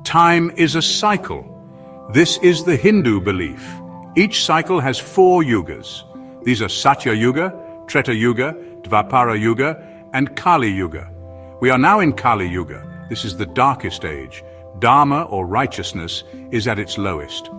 Time is a cycle. This is the Hindu belief. Each cycle has 4 yugas. These are Satya Yuga, Treta Yuga, Dvapara Yuga, and Kali Yuga. We are now in Kali Yuga. This is the darkest age. Dharma, or righteousness, is at its lowest.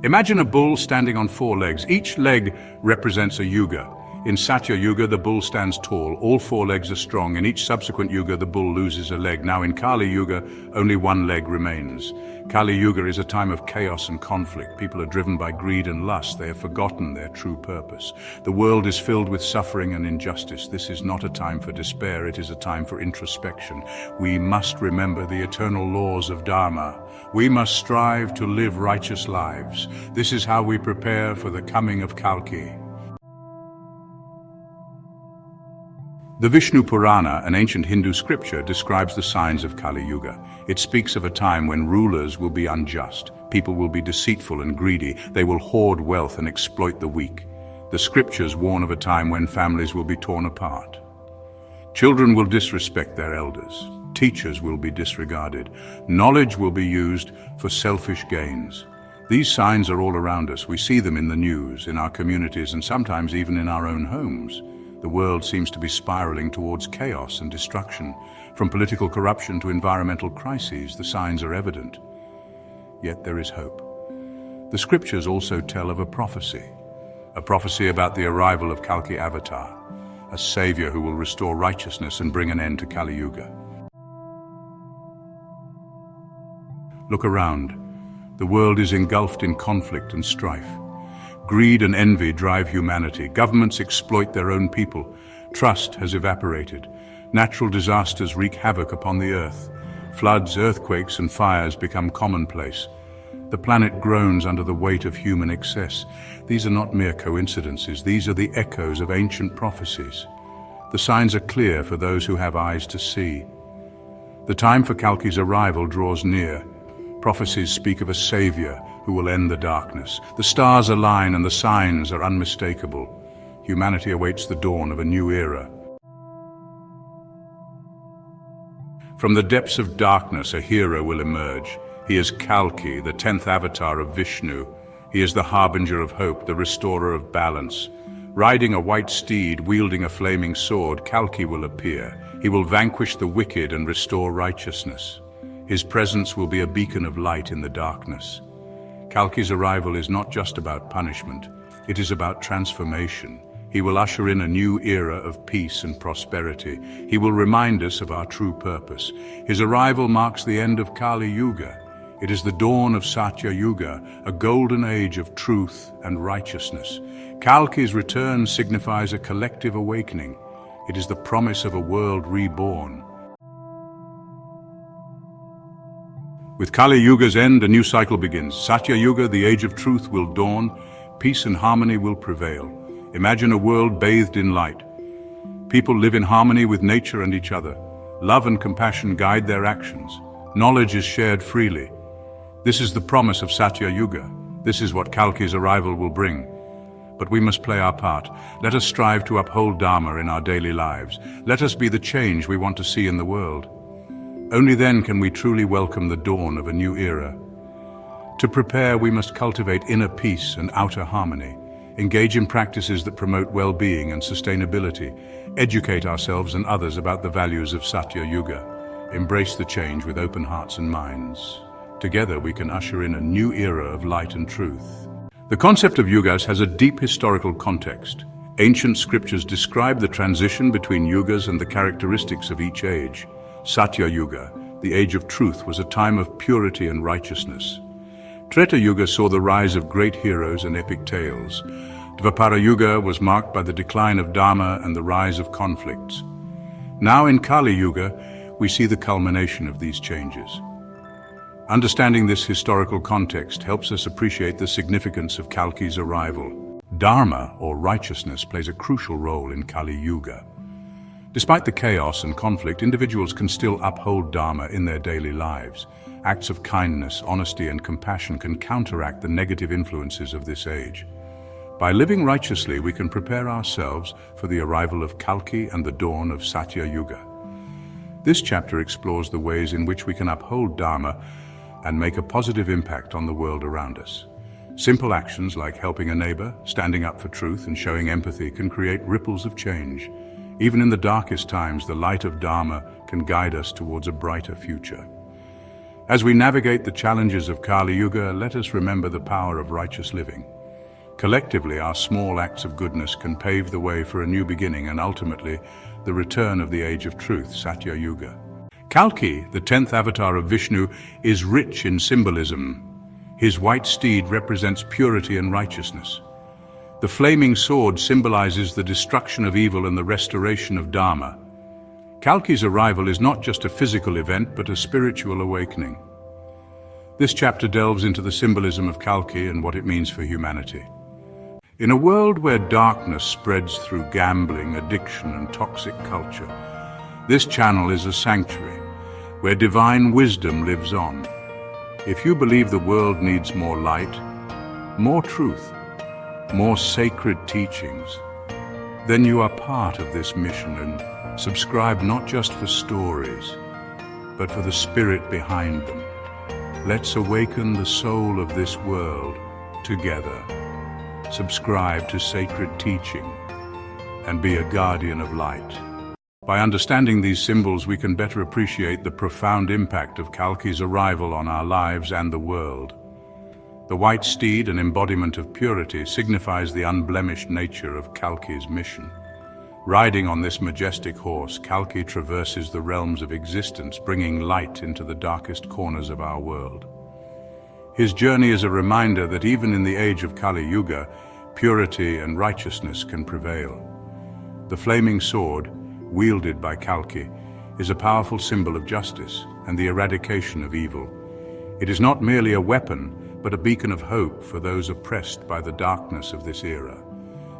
Imagine a bull standing on 4 legs. Each leg represents a yuga. In Satya Yuga, the bull stands tall. All 4 legs are strong. In each subsequent yuga, the bull loses a leg. Now in Kali Yuga, only 1 leg remains. Kali Yuga is a time of chaos and conflict. People are driven by greed and lust. They have forgotten their true purpose. The world is filled with suffering and injustice. This is not a time for despair. It is a time for introspection. We must remember the eternal laws of Dharma. We must strive to live righteous lives. This is how we prepare for the coming of Kalki. The Vishnu Purana, an ancient Hindu scripture, describes the signs of Kali Yuga. It speaks of a time when rulers will be unjust, people will be deceitful and greedy, they will hoard wealth and exploit the weak. The scriptures warn of a time when families will be torn apart. Children will disrespect their elders. Teachers will be disregarded. Knowledge will be used for selfish gains. These signs are all around us. We see them in the news, in our communities, and sometimes even in our own homes. The world seems to be spiraling towards chaos and destruction. From political corruption to environmental crises, the signs are evident. Yet there is hope. The scriptures also tell of a prophecy about the arrival of Kalki Avatar, a savior who will restore righteousness and bring an end to Kali Yuga. Look around. The world is engulfed in conflict and strife. Greed and envy drive humanity. Governments exploit their own people. Trust has evaporated. Natural disasters wreak havoc upon the earth. Floods, earthquakes, and fires become commonplace. The planet groans under the weight of human excess. These are not mere coincidences. These are the echoes of ancient prophecies. The signs are clear for those who have eyes to see. The time for Kalki's arrival draws near. Prophecies speak of a savior who will end the darkness. The stars align and the signs are unmistakable. Humanity awaits the dawn of a new era. From the depths of darkness, a hero will emerge. He is Kalki, the 10th avatar of Vishnu. He is the harbinger of hope, the restorer of balance. Riding a white steed, wielding a flaming sword, Kalki will appear. He will vanquish the wicked and restore righteousness. His presence will be a beacon of light in the darkness. Kalki's arrival is not just about punishment, it is about transformation. He will usher in a new era of peace and prosperity. He will remind us of our true purpose. His arrival marks the end of Kali Yuga. It is the dawn of Satya Yuga, a golden age of truth and righteousness. Kalki's return signifies a collective awakening. It is the promise of a world reborn. With Kali Yuga's end, a new cycle begins. Satya Yuga, the age of truth, will dawn. Peace and harmony will prevail. Imagine a world bathed in light. People live in harmony with nature and each other. Love and compassion guide their actions. Knowledge is shared freely. This is the promise of Satya Yuga. This is what Kalki's arrival will bring. But we must play our part. Let us strive to uphold Dharma in our daily lives. Let us be the change we want to see in the world. Only then can we truly welcome the dawn of a new era. To prepare, we must cultivate inner peace and outer harmony, engage in practices that promote well-being and sustainability, educate ourselves and others about the values of Satya Yuga, embrace the change with open hearts and minds. Together we can usher in a new era of light and truth. The concept of yugas has a deep historical context. Ancient scriptures describe the transition between yugas and the characteristics of each age. Satya Yuga, the age of truth, was a time of purity and righteousness. Treta Yuga saw the rise of great heroes and epic tales. Dvapara Yuga was marked by the decline of Dharma and the rise of conflicts. Now in Kali Yuga, we see the culmination of these changes. Understanding this historical context helps us appreciate the significance of Kalki's arrival. Dharma, or righteousness, plays a crucial role in Kali Yuga. Despite the chaos and conflict, individuals can still uphold Dharma in their daily lives. Acts of kindness, honesty, and compassion can counteract the negative influences of this age. By living righteously, we can prepare ourselves for the arrival of Kalki and the dawn of Satya Yuga. This chapter explores the ways in which we can uphold Dharma and make a positive impact on the world around us. Simple actions like helping a neighbor, standing up for truth, and showing empathy can create ripples of change. Even in the darkest times, the light of Dharma can guide us towards a brighter future. As we navigate the challenges of Kaliyuga, let us remember the power of righteous living. Collectively, our small acts of goodness can pave the way for a new beginning and ultimately the return of the age of truth, Satya Yuga. Kalki, the 10th avatar of Vishnu, is rich in symbolism. His white steed represents purity and righteousness. The flaming sword symbolizes the destruction of evil and the restoration of Dharma. Kalki's arrival is not just a physical event, but a spiritual awakening. This chapter delves into the symbolism of Kalki and what it means for humanity. In a world where darkness spreads through gambling, addiction, and toxic culture, this channel is a sanctuary where divine wisdom lives on. If you believe the world needs more light, more truth, more sacred teachings, then you are part of this mission and subscribe not just for stories, but for the spirit behind them. Let's awaken the soul of this world together. Subscribe to sacred teaching and be a guardian of light. By understanding these symbols, we can better appreciate the profound impact of Kalki's arrival on our lives and the world. The white steed, an embodiment of purity, signifies the unblemished nature of Kalki's mission. Riding on this majestic horse, Kalki traverses the realms of existence, bringing light into the darkest corners of our world. His journey is a reminder that even in the age of Kali Yuga, purity and righteousness can prevail. The flaming sword, wielded by Kalki, is a powerful symbol of justice and the eradication of evil. It is not merely a weapon, but a beacon of hope for those oppressed by the darkness of this era.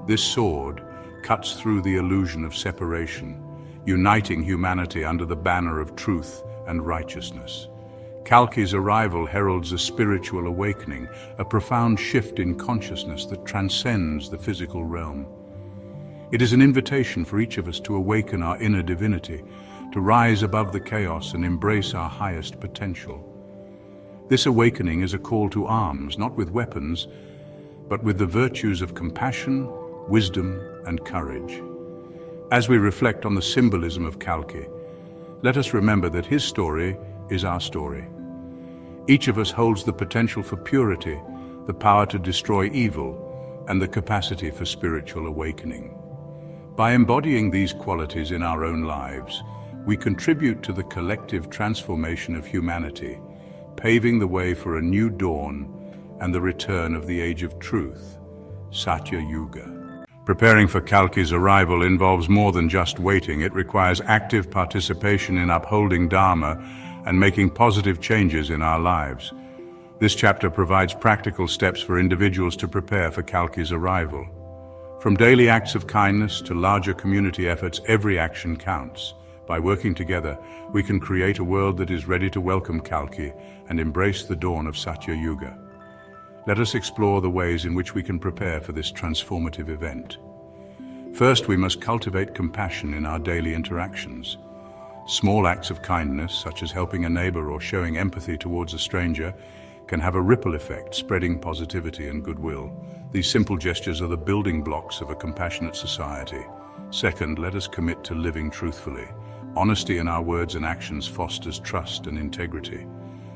This sword cuts through the illusion of separation, uniting humanity under the banner of truth and righteousness. Kalki's arrival heralds a spiritual awakening, a profound shift in consciousness that transcends the physical realm. It is an invitation for each of us to awaken our inner divinity, to rise above the chaos and embrace our highest potential. This awakening is a call to arms, not with weapons, but with the virtues of compassion, wisdom, and courage. As we reflect on the symbolism of Kalki, let us remember that his story is our story. Each of us holds the potential for purity, the power to destroy evil, and the capacity for spiritual awakening. By embodying these qualities in our own lives, we contribute to the collective transformation of humanity, paving the way for a new dawn and the return of the age of truth, Satya Yuga. Preparing for Kalki's arrival involves more than just waiting. It requires active participation in upholding Dharma and making positive changes in our lives. This chapter provides practical steps for individuals to prepare for Kalki's arrival. From daily acts of kindness to larger community efforts, every action counts. By working together, we can create a world that is ready to welcome Kalki and embrace the dawn of Satya Yuga. Let us explore the ways in which we can prepare for this transformative event. First, we must cultivate compassion in our daily interactions. Small acts of kindness, such as helping a neighbor or showing empathy towards a stranger, can have a ripple effect, spreading positivity and goodwill. These simple gestures are the building blocks of a compassionate society. Second, let us commit to living truthfully. Honesty in our words and actions fosters trust and integrity.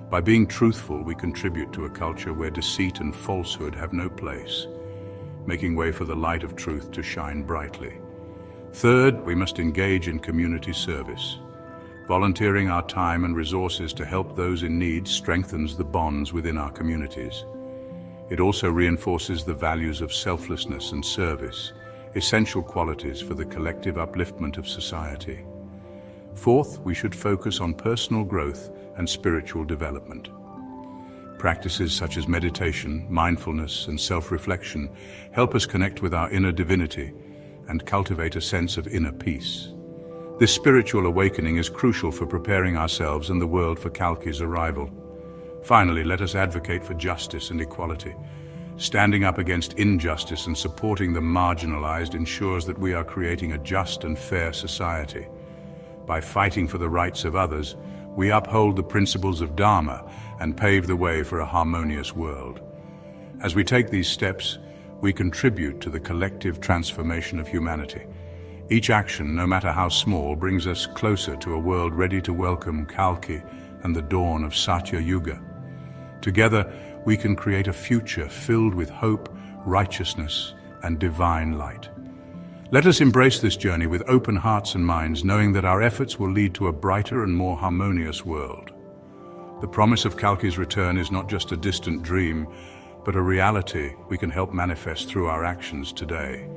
By being truthful, we contribute to a culture where deceit and falsehood have no place, making way for the light of truth to shine brightly. Third, we must engage in community service. Volunteering our time and resources to help those in need strengthens the bonds within our communities. It also reinforces the values of selflessness and service, essential qualities for the collective upliftment of society. Fourth, we should focus on personal growth and spiritual development. Practices such as meditation, mindfulness, and self-reflection help us connect with our inner divinity and cultivate a sense of inner peace. This spiritual awakening is crucial for preparing ourselves and the world for Kalki's arrival. Finally, let us advocate for justice and equality. Standing up against injustice and supporting the marginalized ensures that we are creating a just and fair society. By fighting for the rights of others, We uphold the principles of Dharma and pave the way for a harmonious world. As we take these steps, we contribute to the collective transformation of humanity. Each action, no matter how small, brings us closer to a world ready to welcome Kalki and the dawn of Satya Yuga. Together, we can create a future filled with hope, righteousness, and divine light. Let us embrace this journey with open hearts and minds, knowing that our efforts will lead to a brighter and more harmonious world. The promise of Kalki's return is not just a distant dream, but a reality we can help manifest through our actions today.